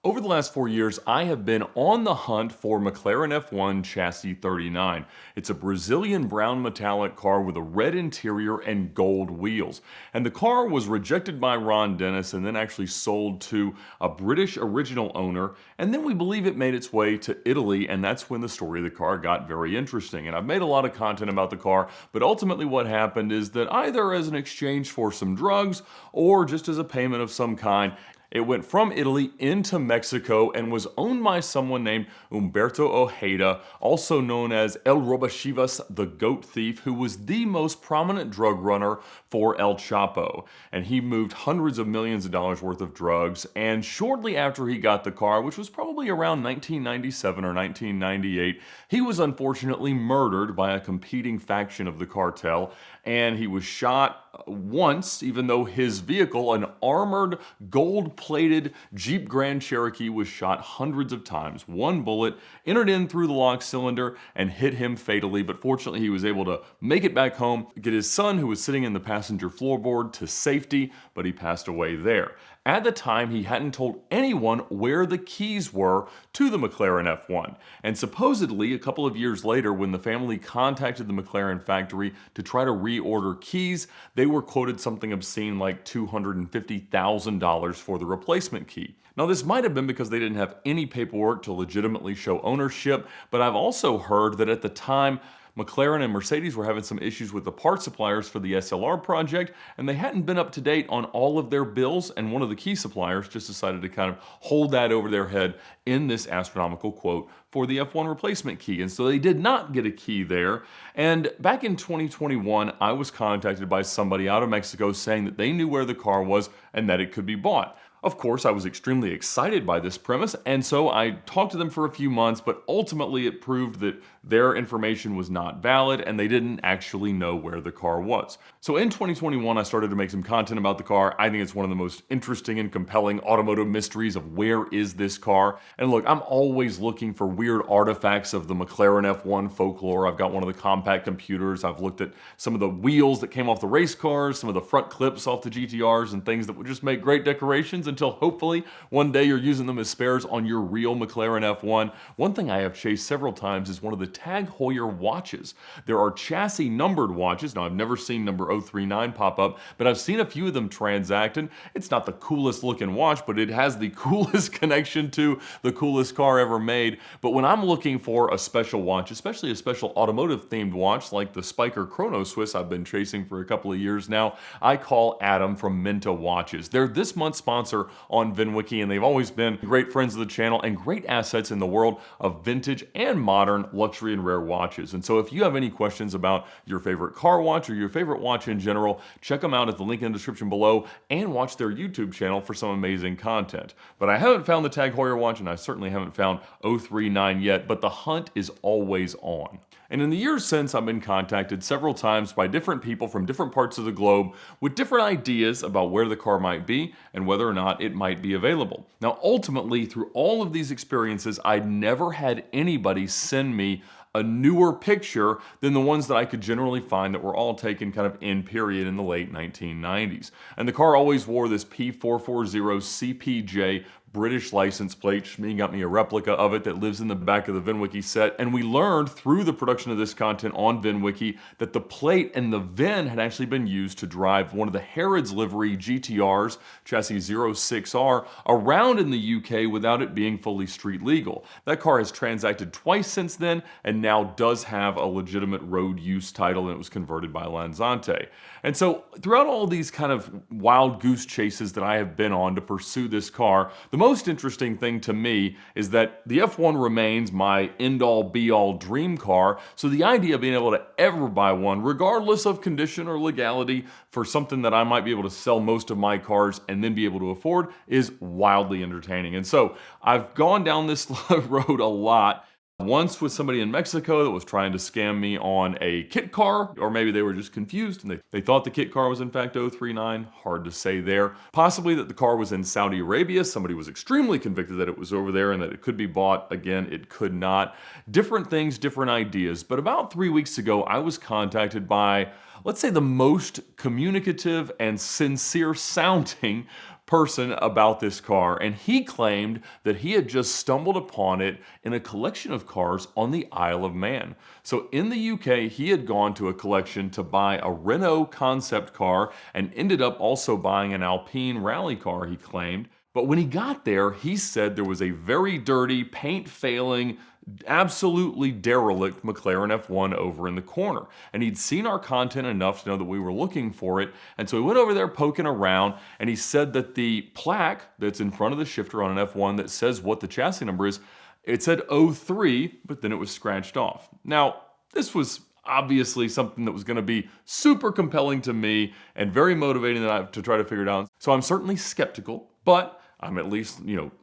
Over the last 4 years, I have been on the hunt for McLaren F1 Chassis 39. It's a Brazilian brown metallic car with a red interior and gold wheels. And the car was rejected by Ron Dennis and then actually sold to a British original owner. And then we believe it made its way to Italy, and that's when the story of the car got very interesting. And I've made a lot of content about the car, but ultimately what happened is that either as an exchange for some drugs or just as a payment of some kind, it went from Italy into Mexico and was owned by someone named Humberto Ojeda, also known as El Robachivas, the Goat Thief, who was the most prominent drug runner for El Chapo. And he moved hundreds of millions of dollars worth of drugs. And shortly after he got the car, which was probably around 1997 or 1998, he was unfortunately murdered by a competing faction of the cartel. And he was shot once, even though his vehicle, an armored, gold-plated Jeep Grand Cherokee, was shot hundreds of times. One bullet entered in through the lock cylinder and hit him fatally, but fortunately he was able to make it back home, get his son, who was sitting in the passenger floorboard, to safety, but he passed away there. At the time, he hadn't told anyone where the keys were to the McLaren F1. And supposedly, a couple of years later, when the family contacted the McLaren factory to try to reorder keys, they were quoted something obscene like $250,000 for the replacement key. Now, this might have been because they didn't have any paperwork to legitimately show ownership, but I've also heard that at the time, McLaren and Mercedes were having some issues with the part suppliers for the SLR project, and they hadn't been up to date on all of their bills, and one of the key suppliers just decided to kind of hold that over their head in this astronomical quote for the F1 replacement key. And so they did not get a key there. And back in 2021, I was contacted by somebody out of Mexico saying that they knew where the car was and that it could be bought. Of course, I was extremely excited by this premise, and so I talked to them for a few months, but ultimately it proved that their information was not valid and they didn't actually know where the car was. So in 2021, I started to make some content about the car. I think it's one of the most interesting and compelling automotive mysteries of where is this car. And look, I'm always looking for weird artifacts of the McLaren F1 folklore. I've got one of the compact computers. I've looked at some of the wheels that came off the race cars, some of the front clips off the GTRs, and things that would just make great decorations until hopefully one day you're using them as spares on your real McLaren F1. One thing I have chased several times is one of the Tag Heuer watches. There are chassis numbered watches. Now, I've never seen number 039 pop up, but I've seen a few of them transact, and it's not the coolest looking watch, but it has the coolest connection to the coolest car ever made. But when I'm looking for a special watch, especially a special automotive themed watch like the Spiker Chrono Swiss I've been chasing for a couple of years now, I call Adam from Minta Watches. They're this month's sponsor on VINwiki, and they've always been great friends of the channel and great assets in the world of vintage and modern luxury and rare watches. And so if you have any questions about your favorite car watch or your favorite watch in general, check them out at the link in the description below and watch their YouTube channel for some amazing content. But I haven't found the Tag Heuer watch, and I certainly haven't found 039 yet, but the hunt is always on. And in the years since, I've been contacted several times by different people from different parts of the globe with different ideas about where the car might be and whether or not it might be available. Now, ultimately, through all of these experiences, I'd never had anybody send me a newer picture than the ones that I could generally find that were all taken kind of in period in the late 1990s. And the car always wore this P440 CPJ British license plate. Shmi got me a replica of it that lives in the back of the VINwiki set. And we learned through the production of this content on VINwiki that the plate and the VIN had actually been used to drive one of the Harrods livery GTRs, chassis 06R, around in the UK without it being fully street legal. That car has transacted twice since then and now does have a legitimate road use title, and it was converted by Lanzante. And so throughout all these kind of wild goose chases that I have been on to pursue this car, the most interesting thing to me is that the F1 remains my end-all be-all dream car, so the idea of being able to ever buy one, regardless of condition or legality, for something that I might be able to sell most of my cars and then be able to afford is wildly entertaining. And so I've gone down this road a lot. Once with somebody in Mexico that was trying to scam me on a kit car, or maybe they were just confused and they thought the kit car was in fact 039, hard to say there. Possibly that the car was in Saudi Arabia, somebody was extremely convicted that it was over there and that it could be bought. Again, it could not. Different things, different ideas. But about 3 weeks ago, I was contacted by, let's say, the most communicative and sincere sounding person about this car, and he claimed that he had just stumbled upon it in a collection of cars on the Isle of Man. So in the UK, he had gone to a collection to buy a Renault concept car and ended up also buying an Alpine rally car, he claimed. But when he got there, he said there was a very dirty, paint-failing, absolutely derelict McLaren F1 over in the corner. And he'd seen our content enough to know that we were looking for it. And so he went over there poking around, and he said that the plaque that's in front of the shifter on an F1 that says what the chassis number is, it said 03, but then it was scratched off. Now, this was obviously something that was going to be super compelling to me and very motivating to try to figure it out. So I'm certainly skeptical, but I'm at least,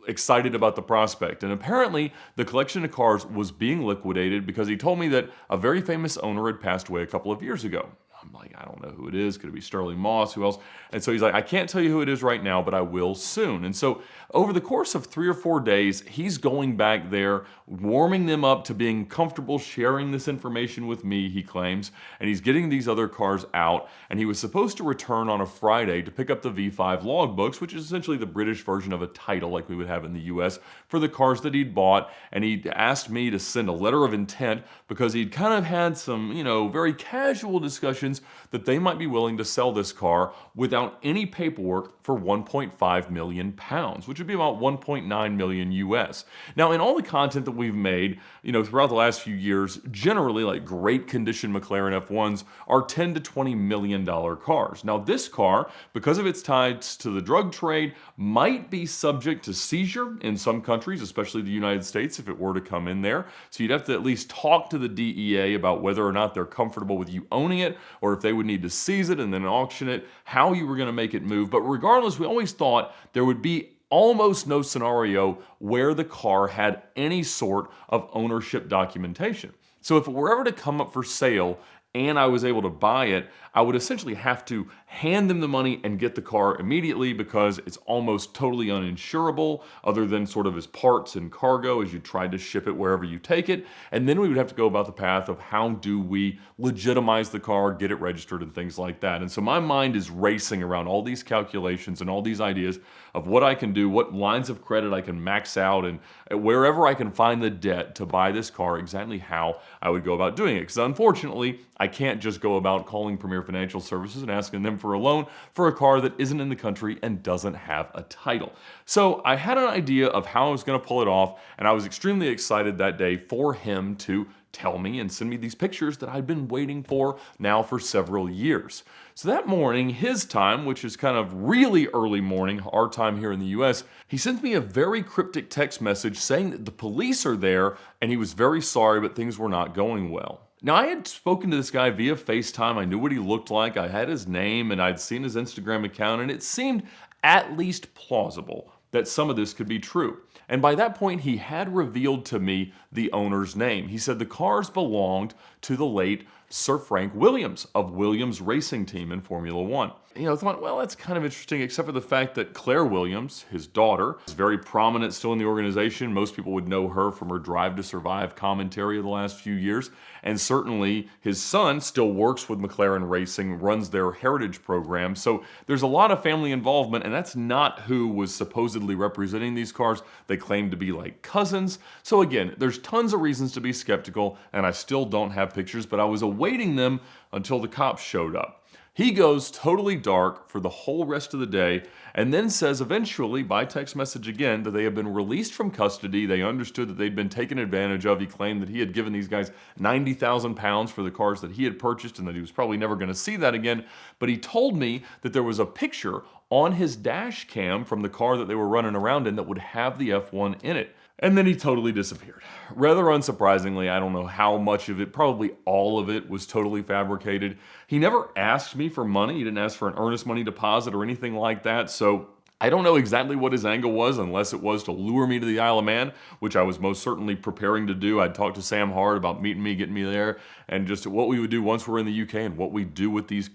excited about the prospect. And apparently, the collection of cars was being liquidated because he told me that a very famous owner had passed away a couple of years ago. I'm like, I don't know who it is. Could it be Sterling Moss? Who else? And so he's like, I can't tell you who it is right now, but I will soon. And so over the course of 3 or 4 days, he's going back there, warming them up to being comfortable sharing this information with me, he claims. And he's getting these other cars out. And he was supposed to return on a Friday to pick up the V5 logbooks, which is essentially the British version of a title like we would have in the US for the cars that he'd bought. And he asked me to send a letter of intent because he'd kind of had some, very casual discussions that they might be willing to sell this car without any paperwork for 1.5 million pounds, which would be about 1.9 million US. Now, in all the content that we've made, throughout the last few years, generally like great condition McLaren F1s are $10 to $20 million cars. Now, this car, because of its ties to the drug trade, might be subject to seizure in some countries, especially the United States, if it were to come in there. So you'd have to at least talk to the DEA about whether or not they're comfortable with you owning it, or if they would need to seize it and then auction it, how you were going to make it move. But regardless, we always thought there would be almost no scenario where the car had any sort of ownership documentation. So if it were ever to come up for sale and I was able to buy it, I would essentially have to hand them the money and get the car immediately because it's almost totally uninsurable other than sort of as parts and cargo as you tried to ship it wherever you take it. And then we would have to go about the path of how do we legitimize the car, get it registered and things like that. And so my mind is racing around all these calculations and all these ideas of what I can do, what lines of credit I can max out, and wherever I can find the debt to buy this car, exactly how I would go about doing it. Because unfortunately, I can't just go about calling Premier Financial Services and asking them for a loan for a car that isn't in the country and doesn't have a title. So I had an idea of how I was going to pull it off, and I was extremely excited that day for him to tell me and send me these pictures that I'd been waiting for now for several years. So that morning, his time, which is kind of really early morning, our time here in the US, he sent me a very cryptic text message saying that the police are there and he was very sorry, but things were not going well. Now, I had spoken to this guy via FaceTime. I knew what he looked like. I had his name and I'd seen his Instagram account, and it seemed at least plausible that some of this could be true. And by that point, he had revealed to me the owner's name. He said the cars belonged to the late Sir Frank Williams of Williams Racing Team in Formula One. I thought, well, that's kind of interesting, except for the fact that Claire Williams, his daughter, is very prominent still in the organization. Most people would know her from her Drive to Survive commentary of the last few years. And certainly his son still works with McLaren Racing, runs their heritage program. So there's a lot of family involvement, and that's not who was supposedly representing these cars. They claim to be like cousins. So again, there's tons of reasons to be skeptical, and I still don't have pictures, but I was awaiting them until the cops showed up. He goes totally dark for the whole rest of the day and then says eventually by text message again that they have been released from custody. They understood that they'd been taken advantage of. He claimed that he had given these guys 90,000 pounds for the cars that he had purchased and that he was probably never going to see that again. But he told me that there was a picture on his dash cam from the car that they were running around in that would have the F1 in it. And then he totally disappeared. Rather unsurprisingly, I don't know how much of it, probably all of it, was totally fabricated. He never asked me for money. He didn't ask for an earnest money deposit or anything like that. So I don't know exactly what his angle was, unless it was to lure me to the Isle of Man, which I was most certainly preparing to do. I'd talked to Sam Hart about meeting me, getting me there, and just what we would do once we're in the UK and what we do with these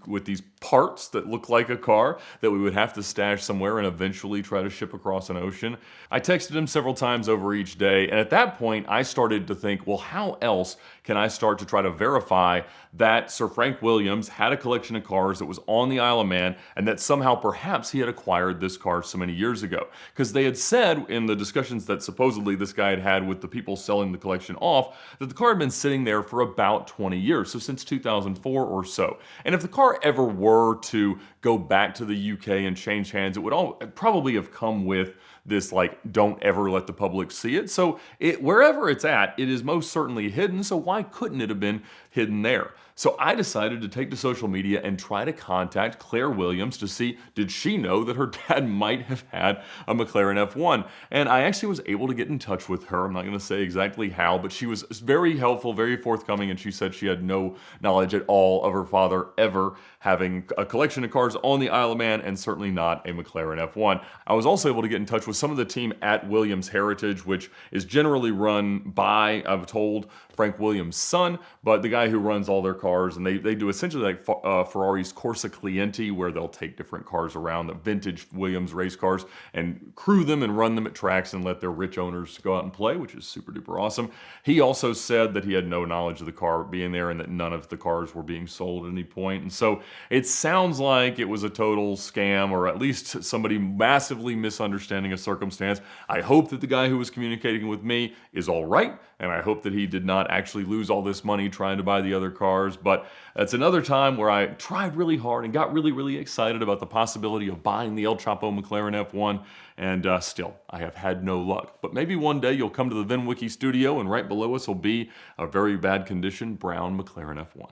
parts that look like a car that we would have to stash somewhere and eventually try to ship across an ocean. I texted him several times over each day, and at that point, I started to think, well, how else can I start to try to verify that Sir Frank Williams had a collection of cars that was on the Isle of Man and that somehow perhaps he had acquired this car car so many years ago. Because they had said in the discussions that supposedly this guy had had with the people selling the collection off, that the car had been sitting there for about 20 years, so since 2004 or so. And if the car ever were to go back to the UK and change hands, it would probably have come with this, like, don't ever let the public see it. So wherever it's at, it is most certainly hidden, so why couldn't it have been hidden there? So I decided to take to social media and try to contact Claire Williams to see, did she know that her dad might have had a McLaren F1? And I actually was able to get in touch with her. I'm not going to say exactly how, but she was very helpful, very forthcoming, and she said she had no knowledge at all of her father ever having a collection of cars on the Isle of Man, and certainly not a McLaren F1. I was also able to get in touch with some of the team at Williams Heritage, which is generally run by, I've told, Frank Williams' son, but the guy who runs all their cars, and they do essentially like Ferrari's Corsa Clienti, where they'll take different cars around, the vintage Williams race cars, and crew them and run them at tracks and let their rich owners go out and play, which is super duper awesome. He also said that he had no knowledge of the car being there and that none of the cars were being sold at any point. And so it sounds like it was a total scam, or at least somebody massively misunderstanding a circumstance. I hope that the guy who was communicating with me is all right, and I hope that he did not actually lose all this money trying to buy the other cars. But that's another time where I tried really hard and got really, really excited about the possibility of buying the El Chapo McLaren F1, and still, I have had no luck. But maybe one day you'll come to the VINwiki studio, and right below us will be a very bad condition brown McLaren F1.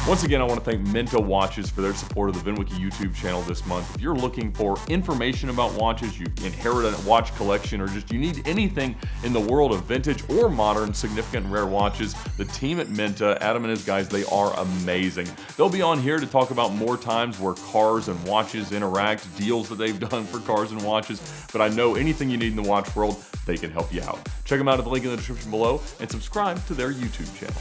Once again, I want to thank Menta Watches for their support of the VINwiki YouTube channel this month. If you're looking for information about watches, you inherit a watch collection, or just you need anything in the world of vintage or modern significant and rare watches, the team at Menta, Adam and his guys, they are amazing. They'll be on here to talk about more times where cars and watches interact, deals that they've done for cars and watches, but I know anything you need in the watch world, they can help you out. Check them out at the link in the description below and subscribe to their YouTube channel.